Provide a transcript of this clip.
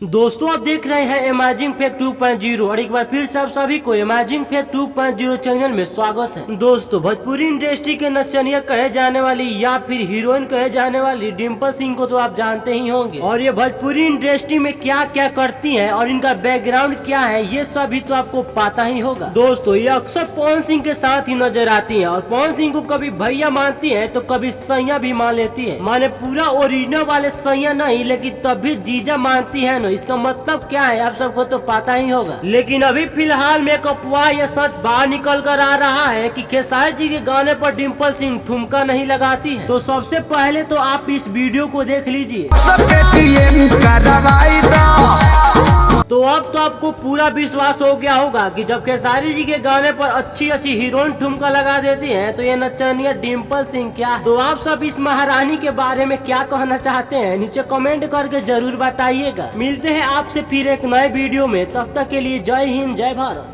दोस्तों आप देख रहे हैं अमेजिंग फैक्ट 2.0 और एक बार फिर से आप सभी को अमेजिंग फैक्ट 2.0 चैनल में स्वागत है। दोस्तों भोजपुरी इंडस्ट्री के नचनिया कहे जाने वाली या फिर हीरोइन कहे जाने वाली डिम्पल सिंह को तो आप जानते ही होंगे और ये भोजपुरी इंडस्ट्री में क्या क्या करती हैं और इनका बैकग्राउंड क्या है ये सभी तो आपको पता ही होगा। दोस्तों ये अक्सर पवन सिंह के साथ ही नजर आती है और पवन सिंह को कभी भैया मानती है तो कभी सैया भी मान लेती है। माने पूरा ओरिजिनल वाले सैया नहीं लेकिन तब भी जीजा मानती है ना। इसका मतलब क्या है आप सबको तो पता ही होगा। लेकिन अभी फिलहाल में एक अफवाह या सच बाहर निकल कर आ रहा है कि खेसारी जी के गाने पर डिम्पल सिंह ठुमका नहीं लगाती है। तो सबसे पहले तो आप इस वीडियो को देख लीजिए। तो अब तो आपको पूरा विश्वास हो गया होगा कि जब खेसारी जी के गाने पर अच्छी अच्छी हीरोइन ठुमका लगा देती हैं तो ये नचनिया डिम्पल सिंह क्या है। तो आप सब इस महारानी के बारे में क्या कहना चाहते हैं नीचे कमेंट करके जरूर बताइएगा। मिलते हैं आपसे फिर एक नए वीडियो में, तब तक के लिए जय हिंद जय भारत।